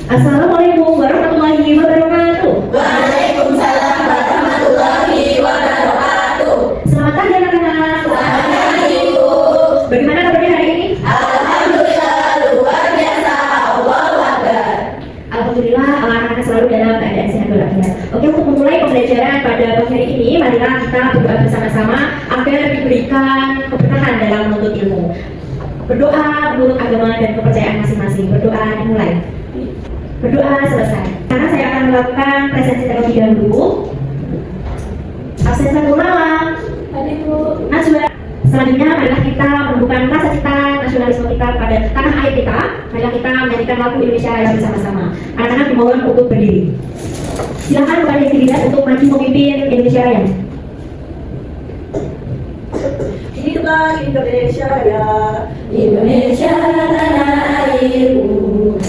Assalamualaikum warahmatullahi wabarakatuh. Waalaikumsalam warahmatullahi wabarakatuh. Selamat pagi anak-anak. Selamat pagi, Ibu. Bagaimana kabarnya hari ini? Alhamdulillah luar biasa. Allahu Akbar. Alhamdulillah anak-anak selalu dalam keadaan sehat walafiat. Oke, untuk memulai pembelajaran pada pagi hari ini, marilah kita berdoa bersama-sama agar diberikan keberkahan dalam menuntut ilmu. Berdoa menurut agama dan kepercayaan masing-masing. Berdoa dimulai. Berdoa selesai. Karena saya akan melakukan presensi terlebih dahulu. Absen satu malam. Najwa. Selanjutnya marilah kita menumbuhkan rasa cinta nasionalisme kita pada tanah air kita. Marilah kita menyanyikan lagu Indonesia Raya bersama-sama. Anak-anak dimohon untuk berdiri. Silakan kepada yang dilihat untuk maju memimpin Indonesia Raya. Hiduplah Indonesia Raya. Indonesia tanah airku.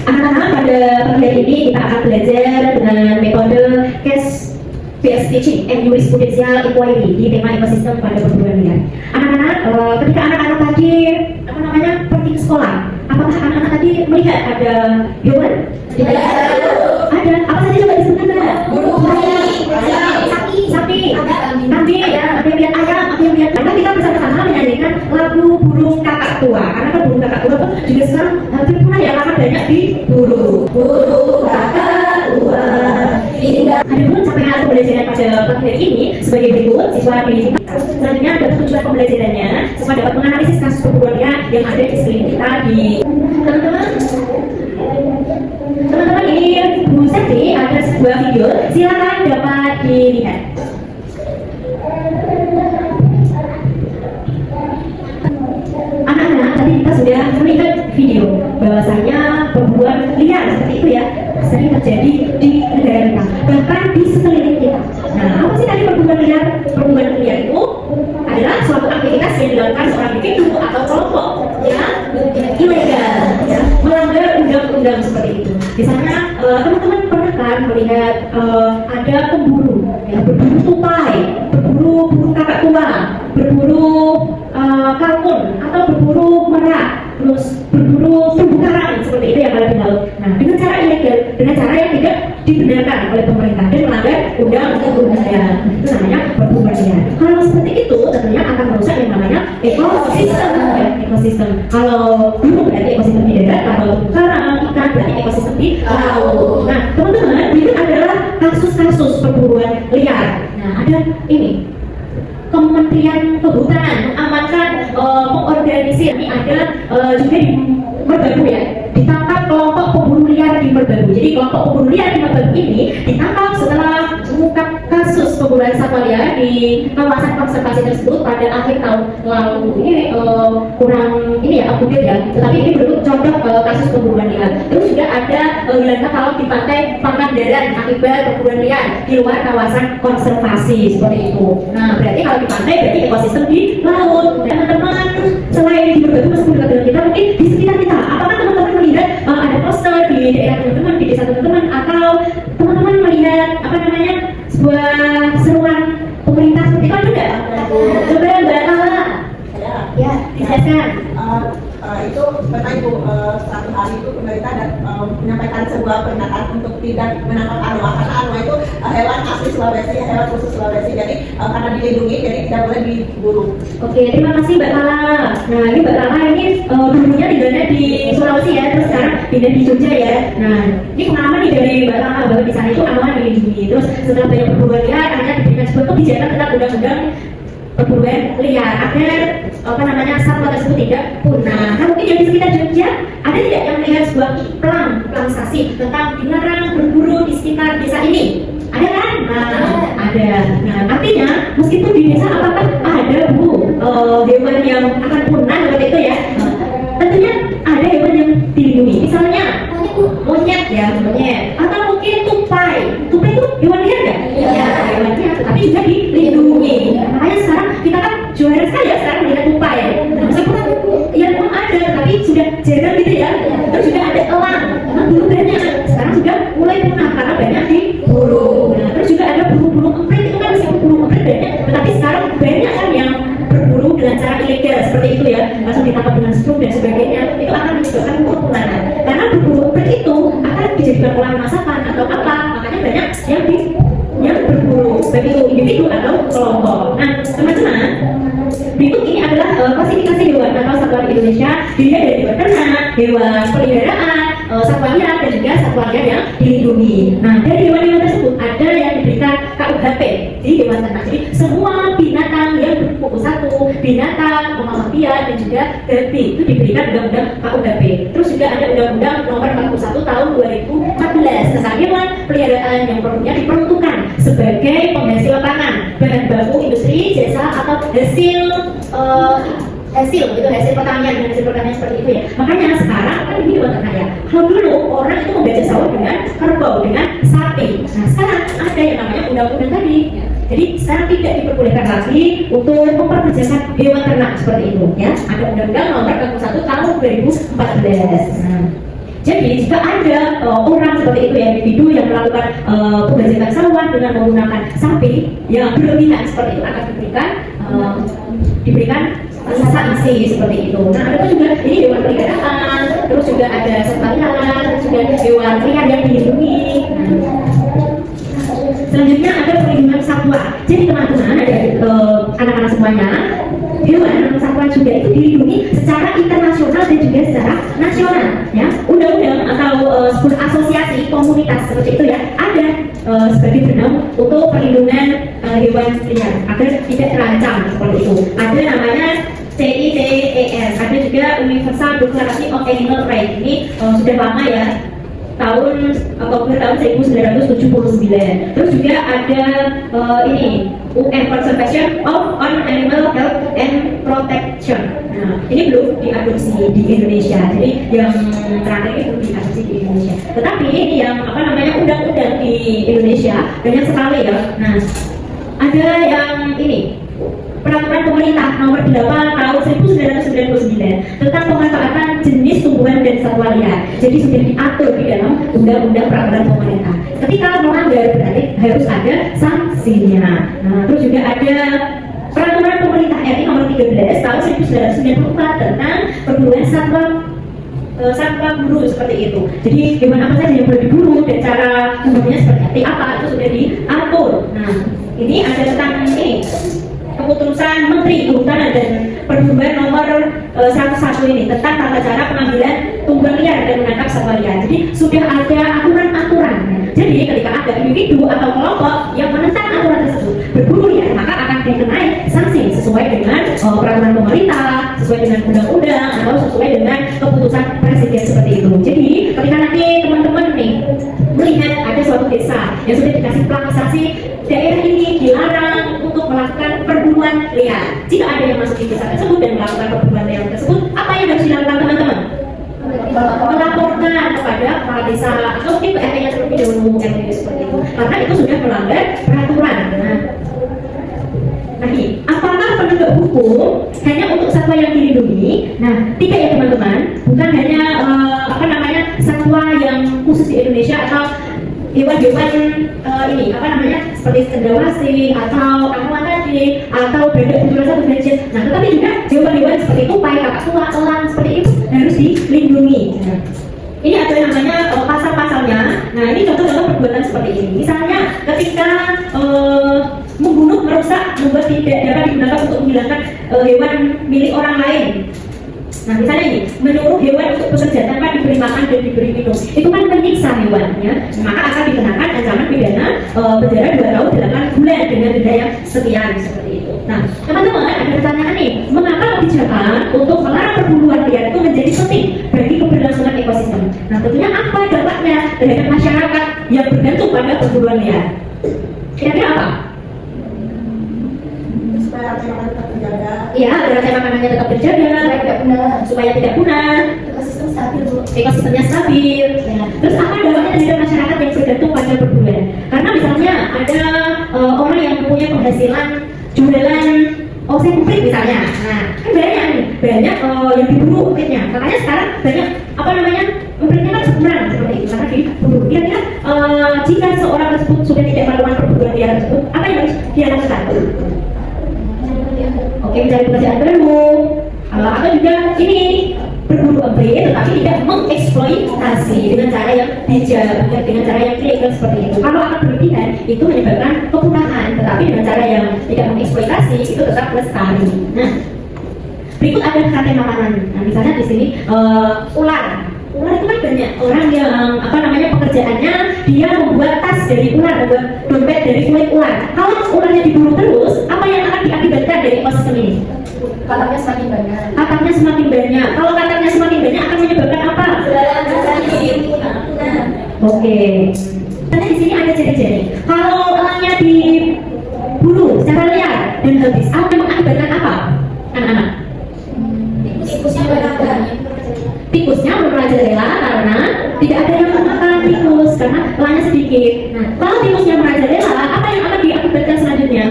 Anak-anak, pada pagi hari ini kita akan belajar dengan metode case based teaching and jurisprudensial inquiry di tema ekosistem pada perguruan liar. Anak-anak, ketika anak-anak tadi pergi ke sekolah, apakah anak-anak tadi melihat ada hewan? Tidak. Ada. Apa saja coba disebutkan? Burung, sapi, kambing, ada yang lihat ayam, ada yang lihat. Karena kita bersama-sama menyanyikan lagu burung kakak tua. Karena kan burung kakak tua itu juga sekarang hampir punah ya, karena banyak diburu. Burung kakak tua. Indah. Adapun capaian pembelajaran pada pagi hari ini sebagai berikut. Siswa pilih selanjutnya ada tujuan pembelajarannya. Siswa dapat menganalisis kasus perburuan liar yang ada di sekeliling kita. Di teman-teman, ini Bu Septi ada sebuah video, silakan dapat dilihat. Anak-anak, tadi kita sudah melihat video bahwasanya perburuan liar seperti itu ya sering terjadi di negara kita, bahkan di sekeliling kita. Nah, apa sih tadi perburuan liar? Perburuan liar itu adalah suatu aktivitas yang dilakukan seorang individu atau kelompok yang ilegal, ya, melanggar undang-undang seperti itu. Misalnya teman-teman pernah kan melihat ada pemburu, ya, berburu tupai, berburu burung kakak tua, berburu kalkun atau berburu merak, terus berburu terumbu karang seperti itu yang ada di laut. Nah, dengan cara ilegal, dengan cara yang tidak dibenarkan oleh pemerintah dan melanggar undang-undang, itu namanya perburuan liar. Kalau seperti itu tentunya akan merusak yang namanya ekosistem, ya, ekosistem. Kalau burung berarti ekosistem di darat, kalau karang ikan berarti ekosistem di laut. Nah, teman-teman, ini adalah kasus-kasus perburuan liar. Nah, ada ini Kementerian Kehutanan mengamankan mengorganisir. Ini ada juga di Merbabu ya, ditangkap kelompok pemburu liar di Merbabu. Jadi kelompok pemburu liar di Merbabu ini ditangkap setelah mengungkap kasus pemburuan satwa liar di kawasan konservasi tersebut pada akhir tahun lalu. Ini kurang ini ya, update ya, tetapi ini bentuk contoh kasus pemburuan liar. Terus juga ada hilang kapal di pantai Pangandaran akibat perburuan liar di luar kawasan konservasi seperti itu. Nah, berarti kalau di pantai berarti ekosistem di laut. Teman-teman, selain di Merbabu meskipun dekat dengan kita, mungkin di sekitar kita, apakah teman-teman melihat ada poster di daerah teman-teman, di desa teman-teman, atau teman-teman melihat sebuah seruan pemerintah seperti itu ada? Coba Mbak Tala, ya, dijelaskan. Itu pernah Ibu, satu hari itu pemerintah menyampaikan sebuah pernyataan untuk tidak menangkap arwah, karena arwah itu hewan asli Sulawesi, hewan khusus Sulawesi, jadi karena dilindungi jadi tidak boleh diburu. Oke, terima kasih Mbak Tala. Nah, ini Mbak Tala ini dulunya tinggalnya di Sulawesi ya, terus sekarang pindah di Jogja ya. Nah, ini pengalaman nih dari Mbak Tala bahwa di sana itu aman dilindungi. Terus setelah banyak perburuan liar, akhirnya diberikan sebuah kebijakan tentang undang-undang perburuan liar agar satwa tersebut tidak punah. Nah, mungkin di sekitar Jogja ada tidak yang melihat sebuah iklan stasiun tentang dilarang berburu di sekitar desa ini? Ada kan? Nah, ada. Nah, artinya meskipun di desa apakah ada hewan yang akan punah seperti itu ya? Tentunya ada hewan yang dilindungi. Misalnya monyet ya, monyet. Atau mungkin tupai. Tupai itu hewan liar nggak? Ya, hewan liar, tapi juga dilindungi. Makanya sekarang kita kan juara sekali ya sekarang melihat tupai. Nah, meskipun ya memang ada, tapi sudah jarang gitu ya. Terus juga ada elang. Memang dulu banyak. Sekarang sudah mulai punah karena banyak diburu. Nah, terus juga ada burung-burung emprit. Itu kan meskipun burung emprit banyak, tetapi sekarang banyak kan yang berburu dengan cara ilegal seperti itu ya, langsung ditangkap dengan struk dan sebagainya. Itu akan menyebabkan kepunahan. Karena berburu dijadikan olahan masakan atau apa. Makanya banyak yang berburu, baik itu individu atau kelompok. Nah, teman-teman, berikut ini adalah klasifikasi hewan atau satwa di Indonesia. Dilihat dari hewan ternak, hewan peliharaan, satwa liar, dan juga satwa liar yang dilindungi. Nah, dari hewan-hewan tersebut ada yang diberikan KUHP di hewan ternak. Jadi semua binatang yang berkuku satu, binatang, mamalia, dan juga babi itu diberikan undang-undang KUHP. Terus juga ada undang-undang nomor 41 tahun 2014 tentang hewan peliharaan yang produknya diperuntukkan sebagai penghasil pangan, bahan baku industri, jasa atau hasil pertanian seperti itu ya. Makanya sekarang kan ini hewan ternak ya. Kalau dulu orang itu membaca sawah dengan kerbau, dengan sapi. Nah sekarang ada yang namanya undang-undang tadi. Jadi sekarang tidak diperbolehkan lagi untuk memperkerjakan hewan ternak seperti itu ya. Ada undang-undang nomor 41 tahun 2014. Nah, jadi jika ada orang seperti itu ya, individu yang melakukan pembajakan sawah dengan menggunakan sapi yang berlebihan seperti itu akan diberikan sanksi seperti itu. Nah, ada juga ini hewan peliharaan, terus juga ada satwa liar, terus juga hewan liar yang dilindungi. Selanjutnya ada perlindungan satwa. Jadi teman-teman, ada anak-anak semuanya, hewan atau satwa juga itu dilindungi secara internasional dan juga secara nasional. Ya, undang-undang atau sebuah asosiasi komunitas seperti itu ya, ada sebagai benang untuk perlindungan hewan liar agar tidak terancam seperti itu. Ada namanya CITES, ada juga Universal Declaration of Animal Rights. Ini sudah lama ya, tahun Oktober tahun 1979. Terus juga ada ini UN Conservation of Animal Health and Protection. Nah, ini belum diadopsi di Indonesia. Jadi yang terakhir itu diadopsi di Indonesia. Tetapi ini yang undang-undang di Indonesia banyak sekali ya. Nah, ada yang ini Peraturan Pemerintah Nomor 8 Tahun 1999 tentang pemanfaatan jenis tumbuhan dan satwa liar. Jadi sudah diatur di dalam Undang-Undang Peraturan Pemerintah. Ketika melanggar berarti harus ada sanksinya. Nah, terus juga ada Peraturan Pemerintah RI Nomor 13 Tahun 1994 tentang perburuan satwa buru seperti itu. Jadi hewan apa saja yang boleh diburu dan cara memburunya seperti apa itu sudah diatur. Nah, ini ada tentang ini keputusan Menteri Kehutanan dan Perburuan nomor 101 ini tentang tata cara pengambilan tumbuhan liar dan menangkap satwa liar. Jadi sudah ada aturan-aturan. Jadi ketika ada individu atau kelompok yang menentang aturan tersebut berburu liar, maka akan dikenai sanksi sesuai dengan peraturan pemerintah, sesuai dengan undang-undang atau sesuai dengan keputusan presiden seperti itu. Jadi ketika nanti teman-teman nih melihat ada suatu desa yang sudah dikasih plaksasi daerah ini dilarang untuk melakukan perburuan liar. Jika ada yang masuk di desa tersebut dan melakukan perburuan liar tersebut, apa yang harus dilakukan teman-teman? Melaporkan kepada kepala desa atau mungkin ke RT-nya terlebih dahulu seperti itu, karena itu sudah melanggar peraturan. Nah, apakah penegak hukum hanya untuk satwa yang dilindungi? Nah, tidak ya teman-teman, bukan hanya satwa yang khusus di Indonesia atau hewan-hewan seperti cendrawasih atau anoa tadi atau badak berulang satu derajat. Nah, tetapi juga hewan-hewan seperti tupai, kakak tua, elang seperti itu harus dilindungi. Nah, ini ada namanya pasal-pasalnya. Nah, ini contoh-contoh perbuatan seperti ini. Misalnya ketika membunuh, merusak, membuat tidak dapat digunakan untuk menghilangkan hewan milik orang lain. Nah, misalnya ini, menyuruh hewan untuk bekerja tanpa diberi makan dan diberi minum, itu kan menyiksa hewannya, maka akan dikenakan ancaman pidana penjara 2 tahun 8 bulan dengan denda yang sekian seperti itu. Nah, teman-teman ada pertanyaan nih, mengapa kebijakan untuk melarang perburuan liar itu menjadi penting bagi keberlangsungan ekosistem? Nah, tentunya apa dampaknya terhadap masyarakat yang bergantung pada perburuan liar? Kira-kira apa? Supaya rantai makanan tetap terjaga. Iya, rantai makanannya tetap terjaga, supaya tidak punah, ekosistem stabil, ekosistemnya stabil. Ya. Terus apa dampaknya terhadap masyarakat yang bergantung pada perburuan? Karena misalnya ada orang yang mempunyai penghasilan jualan oseng kuprit misalnya. Nah, kan banyak yang diburu kupritnya. Makanya sekarang banyak kupritnya kan berkurang seperti itu karena diburu. Kira-kira jika seorang tersebut sudah tidak melakukan perburuan liar tersebut, apa yang harus dia lakukan? Oke, mencari pekerjaan baru, atau juga ini berburu upgrade tetapi tidak mengeksploitasi mengeksploitasi dengan cara yang bijak, dengan cara yang ilegal seperti itu. Kalau akan berlebihan itu menyebabkan kepunahan, tetapi dengan cara yang tidak mengeksploitasi itu tetap lestari. Nah, berikut ada kata makanan. Nah, misalnya di sini ular. Ular itu kan banyak orang yang pekerjaannya dia membuat tas dari ular, membuat dompet dari kulit ular. Kalau ularnya diburu terus, apa yang akan diakibatkan dari ekosistem ini? Kataknya semakin banyak. Kataknya semakin banyak. Kalau kataknya semakin banyak akan menyebabkan apa? Oke. Karena di sini ada jari-jari. Kalau elangnya diburu secara liar dan habis, akan mengakibatkan apa, anak-anak? Tikusnya merajalela karena tidak ada yang memakan tikus karena elangnya sedikit. Nah, kalau tikusnya merajalela, apa yang akan diakibatkan selanjutnya?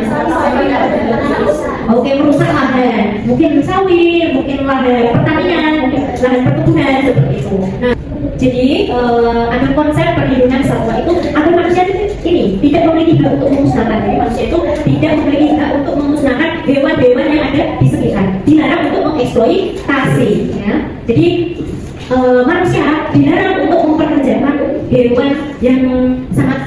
Oke, merusak lahan, mungkin sawit, mungkin lahan pertanian, mungkin lahan perkebunan seperti itu. Nah, jadi ada konsep perlindungan satwa itu agar manusia ini tidak memiliki hak untuk memusnahkan. Jadi manusia itu tidak memiliki hak untuk memusnahkan hewan-hewan yang ada di sekitar. Dilarang untuk mengeksploitasi. Ya. Jadi manusia dilarang untuk memperkerjakan hewan yang sangat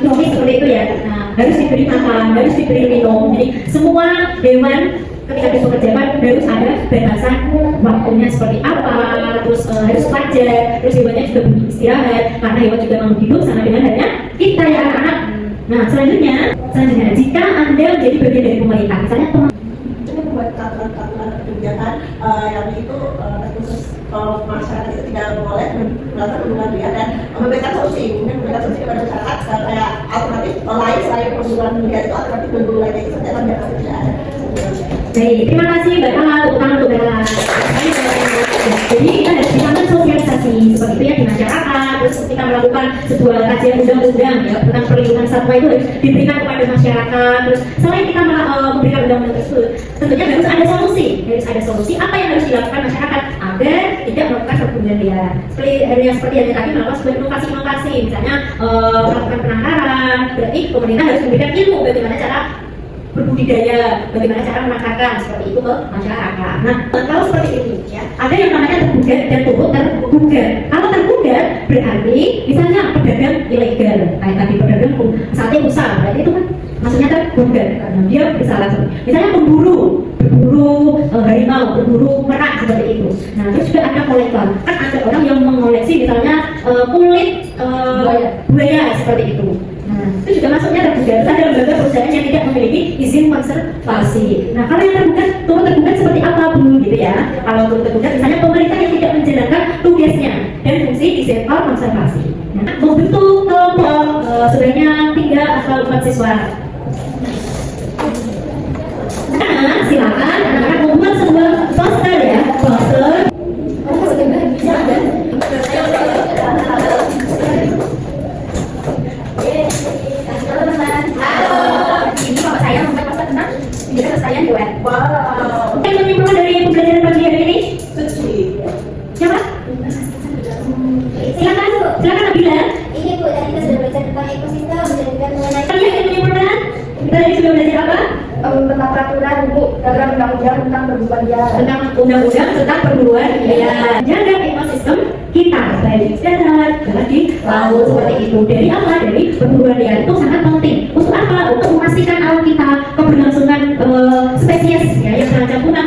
logis seperti itu ya. Nah, harus diberi makan, harus diberi minum. Jadi semua hewan ketika dipekerjakan harus ada batasan waktunya seperti apa, terus harus wajar, terus hewannya juga butuh istirahat karena hewan juga mau hidup sama dengan halnya kita ya anak-anak. Nah, selanjutnya jika Anda menjadi bagian dari pemerintah, misalnya membuat peraturan kebijakan yang itu khusus masyarakat itu tidak boleh melakukan perburuan liar dan memberikan solusi kepada masyarakat kayak alternatif lain selain perburuan liar itu alternatif berburu lain itu ternyata tidak ada. Baik, terima kasih Mbak Kala, tepuk tangan untuk Mbak Kala. Jadi kita harus dilakukan sosialisasi seperti itu ya di masyarakat. Terus kita melakukan sebuah kajian undang-undang ya tentang perlindungan satwa itu harus diberikan kepada masyarakat. Terus selain kita memberikan undang-undang tersebut, tentunya harus ada solusi. Apa yang harus dilakukan masyarakat agar tidak melakukan perburuan liar. Seperti yang tadi melakukan sebuah inovasi, misalnya melakukan penangkaran. Berarti pemerintah harus memberikan ilmu bagaimana cara berbudidaya, bagaimana cara menakarkan seperti itu ke masyarakat. Nah, kalau seperti itu ya, ada yang namanya tergugat dan turut tergugat. Kalau tergugat berarti misalnya pedagang ilegal, kayak tadi pedagang sate usah, berarti itu kan maksudnya tergugat karena dia bersalah. Misalnya berburu harimau, berburu merak seperti itu. Nah, terus juga ada kolektor. Kan ada orang yang mengoleksi misalnya kulit buaya seperti itu. Nah, itu juga masuknya tergugat. Ada lembaga perusahaan yang tidak memiliki izin konservasi. Nah, kalau yang tergugat seperti apa Bu? Gitu ya. Kalau tergugat misalnya pemerintah yang tidak menjalankan tugasnya dan fungsi di sektor konservasi. Nah, membentuk kelompok sebanyak 3 atau 4 siswa. Nah, silakan anak-anak membuat sebuah poster ya, poster. Wow. Yang menyimpulkan dari pembelajaran pagi hari ini? Suci. Siapa? Silakan Nabila. Ini Bu, tadi kita sudah belajar tentang ekosistem dan mengenai Kalian yang menyimpulkan? Kita tadi sudah belajar apa? tentang peraturan Bu, peraturan undang-undang tentang perburuan liar. Tentang undang-undang tentang perburuan liar. Jaga ekosistem kita baik darat, di laut seperti itu. Dari apa? Dari perburuan liar itu sangat penting. Untuk apa? Untuk memastikan alam kita keberlangsungan spesies ya yang terancam punah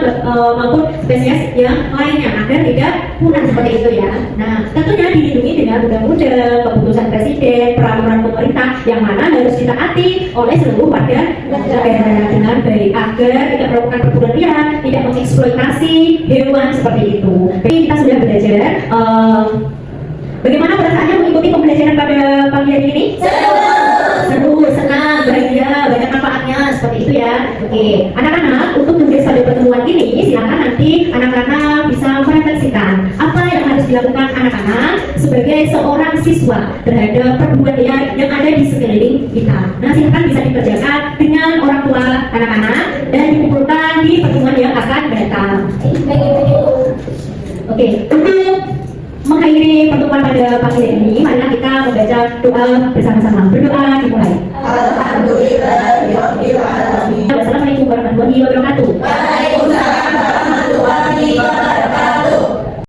maupun spesies yang lainnya agar tidak punah seperti itu ya. Nah, tentunya dilindungi dengan undang-undang, keputusan presiden, peraturan pemerintah yang mana harus ditaati oleh seluruh warga negara dengan baik agar tidak melakukan perburuan liar, tidak mengeksploitasi hewan seperti itu. Jadi kita sudah belajar. Bagaimana perasaannya mengikuti pembelajaran pada pagi hari ini? Seru, senang, bahagia, banyak manfaatnya seperti itu ya. Oke, anak-anak untuk tugas pada pertemuan ini silakan nanti anak-anak bisa merefleksikan apa yang harus dilakukan anak-anak sebagai seorang siswa terhadap perburuan liar yang ada di sekeliling kita. Nah, silakan bisa dikerjakan dengan orang tua anak-anak dan dikumpulkan di pertemuan yang akan datang. Oke, untuk mengakhiri pertemuan pada pagi hari ini, marilah kita membaca doa bersama-sama. Berdoa dimulai. Alhamdulillah. Wassalamualaikum warahmatullahi wabarakatuh. Waalaikumsalam warahmatullahi wabarakatuh.